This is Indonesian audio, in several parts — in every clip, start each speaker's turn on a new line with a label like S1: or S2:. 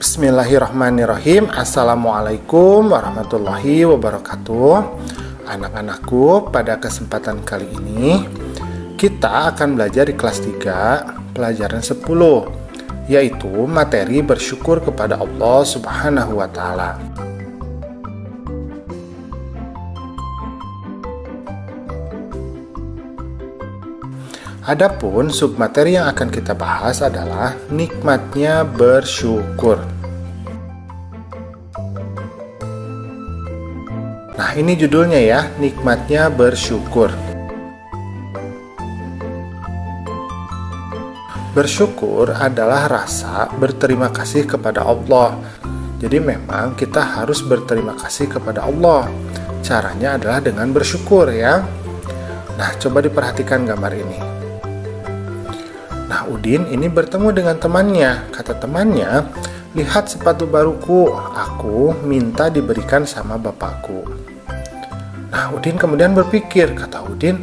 S1: Bismillahirrahmanirrahim. Assalamualaikum warahmatullahi wabarakatuh. Anak-anakku, pada kesempatan kali ini kita akan belajar di kelas 3 pelajaran 10, yaitu materi bersyukur kepada Allah Subhanahu wa Ta'ala. Adapun submateri yang akan kita bahas adalah nikmatnya bersyukur. Nah, ini judulnya ya, nikmatnya bersyukur. Bersyukur adalah rasa berterima kasih kepada Allah. Jadi memang kita harus berterima kasih kepada Allah. Caranya adalah dengan bersyukur ya. Nah, coba diperhatikan gambar ini. Nah, Udin ini bertemu dengan temannya. Kata temannya, "Lihat sepatu baruku, aku minta diberikan sama bapakku." Nah, Udin kemudian berpikir, kata Udin,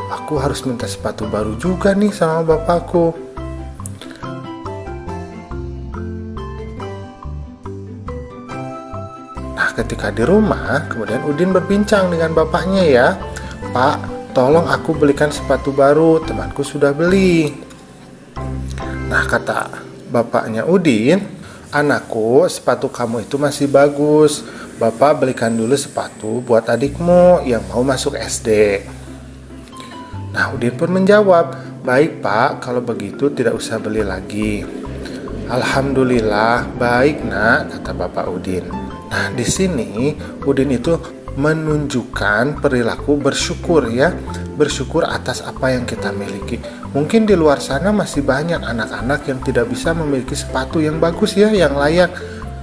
S1: "Aku harus minta sepatu baru juga nih sama bapakku." Nah, ketika di rumah, kemudian Udin berbincang dengan bapaknya ya, "Pak, tolong aku belikan sepatu baru, temanku sudah beli." Nah, kata bapaknya Udin, "Anakku, sepatu kamu itu masih bagus. Bapak belikan dulu sepatu buat adikmu yang mau masuk SD." Nah, Udin pun menjawab, "Baik Pak, kalau begitu tidak usah beli lagi." "Alhamdulillah, baik Nak," kata Bapak Udin. Nah, di sini Udin itu menunjukkan perilaku bersyukur ya, bersyukur atas apa yang kita miliki. Mungkin di luar sana masih banyak anak-anak yang tidak bisa memiliki sepatu yang bagus ya, yang layak.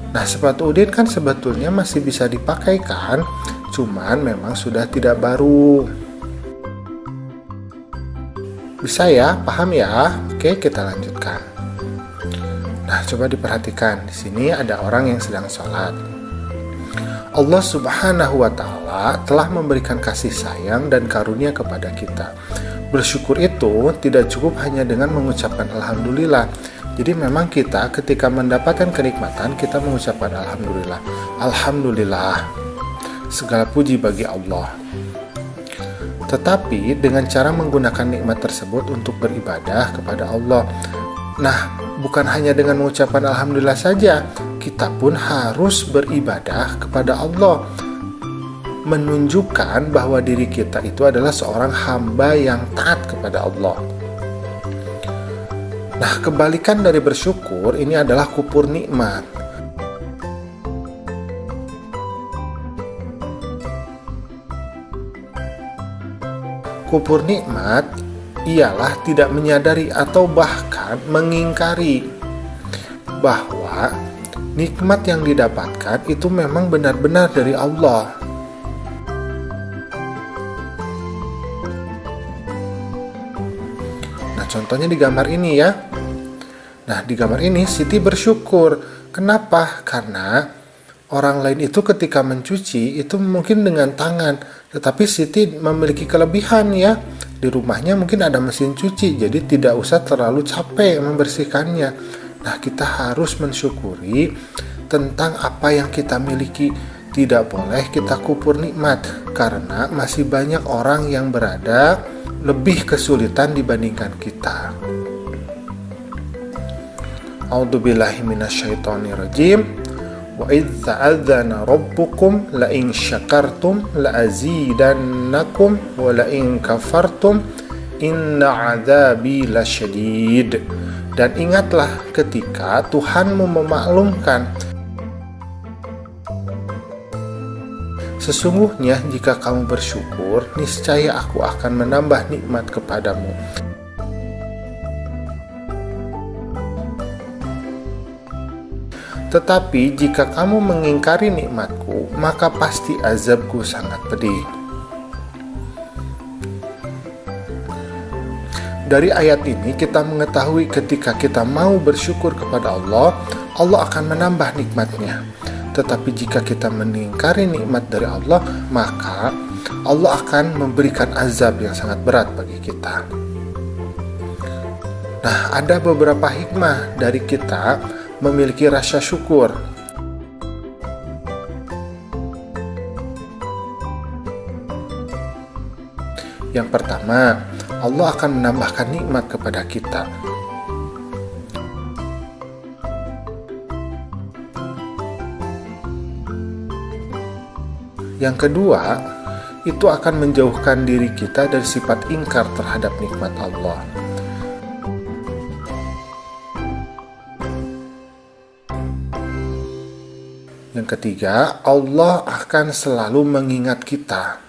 S1: Nah, sepatu Udin kan sebetulnya masih bisa dipakai kan, cuman memang sudah tidak baru. Bisa ya, paham ya? Oke, kita lanjutkan. Nah, coba diperhatikan. Di sini ada orang yang sedang sholat. Allah Subhanahu wa Ta'ala telah memberikan kasih sayang dan karunia kepada kita. Bersyukur itu tidak cukup hanya dengan mengucapkan alhamdulillah. Jadi memang kita ketika mendapatkan kenikmatan, kita mengucapkan alhamdulillah. Alhamdulillah, segala puji bagi Allah. Tetapi dengan cara menggunakan nikmat tersebut untuk beribadah kepada Allah. Nah, bukan hanya dengan mengucapkan alhamdulillah saja, kita pun harus beribadah kepada Allah, menunjukkan bahwa diri kita itu adalah seorang hamba yang taat kepada Allah. Nah, kebalikan dari bersyukur ini adalah kufur nikmat. Kufur nikmat ialah tidak menyadari atau bahkan mengingkari bahwa nikmat yang didapatkan itu memang benar-benar dari Allah. Nah, contohnya di gambar ini ya. Nah, di gambar ini Siti bersyukur. Kenapa? Karena orang lain itu ketika mencuci itu mungkin dengan tangan, tetapi Siti memiliki kelebihan ya. Di rumahnya mungkin ada mesin cuci, jadi tidak usah terlalu capek membersihkannya. Nah, kita harus mensyukuri tentang apa yang kita miliki. Tidak boleh kita kufur nikmat, karena masih banyak orang yang berada lebih kesulitan dibandingkan kita. A'udzubillahi minasyaitonirrajim. Wa idz ta'adzana rabbukum la in syakartum la azidannakum wa la in kafartum inna 'adzabi lasyadid. Dan ingatlah ketika Tuhanmu memaklumkan, sesungguhnya jika kamu bersyukur, niscaya aku akan menambah nikmat kepadamu. Tetapi jika kamu mengingkari nikmatku, maka pasti azabku sangat pedih. Dari ayat ini kita mengetahui ketika kita mau bersyukur kepada Allah, Allah akan menambah nikmatnya. Tetapi jika kita mengingkari nikmat dari Allah, maka Allah akan memberikan azab yang sangat berat bagi kita. Nah, ada beberapa hikmah dari kita memiliki rasa syukur. Yang pertama, Allah akan menambahkan nikmat kepada kita. Yang kedua, itu akan menjauhkan diri kita dari sifat ingkar terhadap nikmat Allah. Yang ketiga, Allah akan selalu mengingat kita.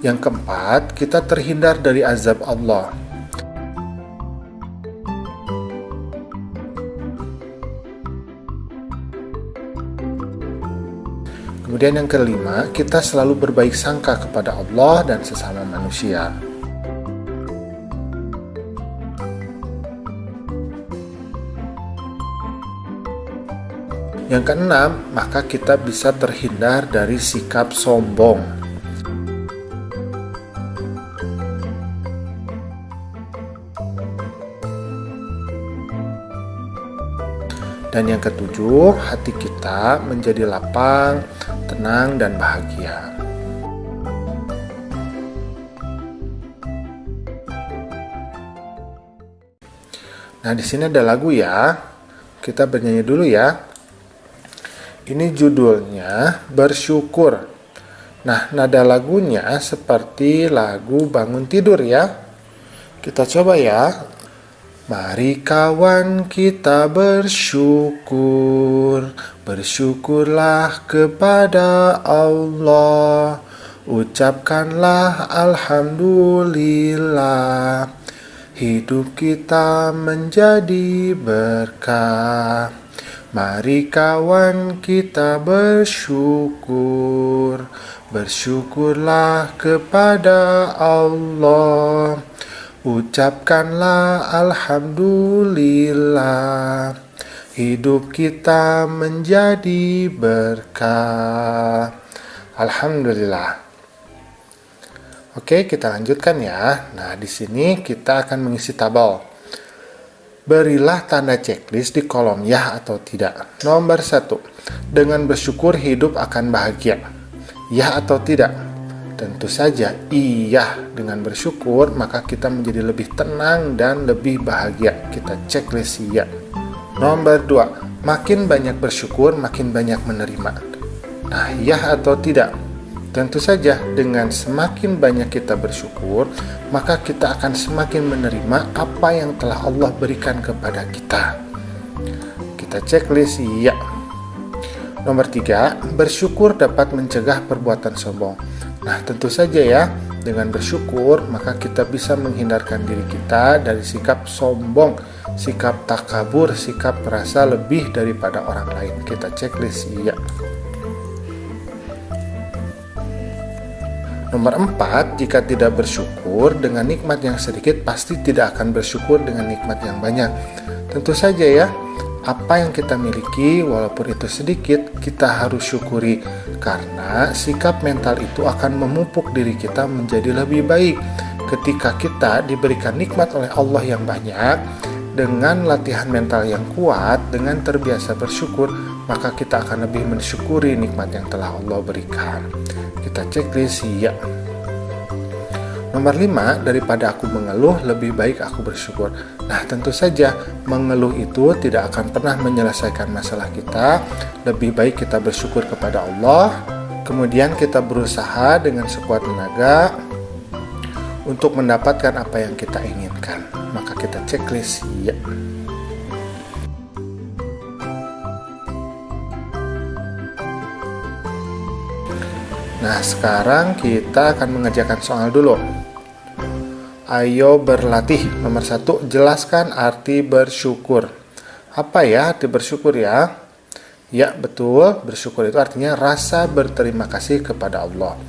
S1: Yang keempat, kita terhindar dari azab Allah. Kemudian yang kelima, kita selalu berbaik sangka kepada Allah dan sesama manusia. Yang keenam, maka kita bisa terhindar dari sikap sombong. Dan yang ketujuh, hati kita menjadi lapang, tenang, dan bahagia. Nah, di sini ada lagu ya. Kita bernyanyi dulu ya. Ini judulnya Bersyukur. Nah, nada lagunya seperti lagu bangun tidur ya. Kita coba ya. Mari kawan kita bersyukur, bersyukurlah kepada Allah, ucapkanlah alhamdulillah, hidup kita menjadi berkah. Mari kawan kita bersyukur, bersyukurlah kepada Allah, ucapkanlah alhamdulillah, hidup kita menjadi berkah. Alhamdulillah. Oke, kita lanjutkan ya. Nah, di sini kita akan mengisi tabel. Berilah tanda checklist di kolom ya atau tidak. Nomor 1. Dengan bersyukur hidup akan bahagia. Ya atau tidak? Tentu saja iya. Dengan bersyukur maka kita menjadi lebih tenang dan lebih bahagia. Kita checklist iya. Nomor 2, makin banyak bersyukur makin banyak menerima. Nah, iya atau tidak? Tentu saja dengan semakin banyak kita bersyukur maka kita akan semakin menerima apa yang telah Allah berikan kepada kita. Kita checklist iya. Nomor 3, bersyukur dapat mencegah perbuatan sombong. Nah, tentu saja ya, dengan bersyukur maka kita bisa menghindarkan diri kita dari sikap sombong, sikap takabur, sikap merasa lebih daripada orang lain. Kita checklist iya. Nomor 4, jika tidak bersyukur dengan nikmat yang sedikit pasti tidak akan bersyukur dengan nikmat yang banyak. Tentu saja ya, apa yang kita miliki walaupun itu sedikit kita harus syukuri, karena sikap mental itu akan memupuk diri kita menjadi lebih baik. Ketika kita diberikan nikmat oleh Allah yang banyak, dengan latihan mental yang kuat, dengan terbiasa bersyukur, maka kita akan lebih mensyukuri nikmat yang telah Allah berikan. Kita checklist ya. Nomor 5, daripada aku mengeluh, lebih baik aku bersyukur. Nah, tentu saja mengeluh itu tidak akan pernah menyelesaikan masalah kita. Lebih baik kita bersyukur kepada Allah, kemudian kita berusaha dengan sekuat tenaga untuk mendapatkan apa yang kita inginkan. Maka kita checklist ya. Nah, sekarang kita akan mengerjakan soal dulu. Ayo berlatih. Nomor 1, jelaskan arti bersyukur. Apa ya arti bersyukur ya? Ya, betul. Bersyukur itu artinya rasa berterima kasih kepada Allah.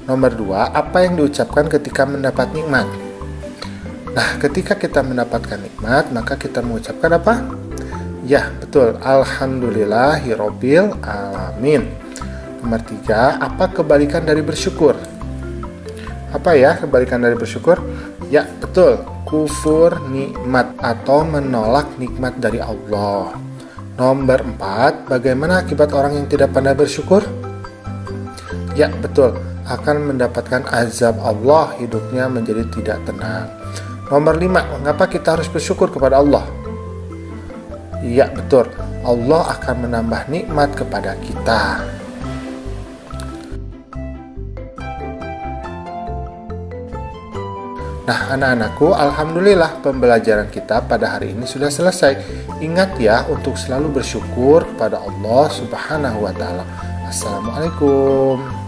S1: Nomor 2, apa yang diucapkan ketika mendapat nikmat? Nah, ketika kita mendapatkan nikmat, maka kita mengucapkan apa? Ya, betul. Alhamdulillahirobbil alamin. Nomor 3, apa kebalikan dari bersyukur? Apa ya kebalikan dari bersyukur? Ya, betul. Kufur nikmat atau menolak nikmat dari Allah. Nomor 4, bagaimana akibat orang yang tidak pandai bersyukur? Ya, betul. Akan mendapatkan azab Allah, hidupnya menjadi tidak tenang. Nomor 5, mengapa kita harus bersyukur kepada Allah? Ya, betul. Allah akan menambah nikmat kepada kita. Nah, anak-anakku, alhamdulillah pembelajaran kita pada hari ini sudah selesai. Ingat ya untuk selalu bersyukur kepada Allah Subhanahu wa taala. Assalamualaikum.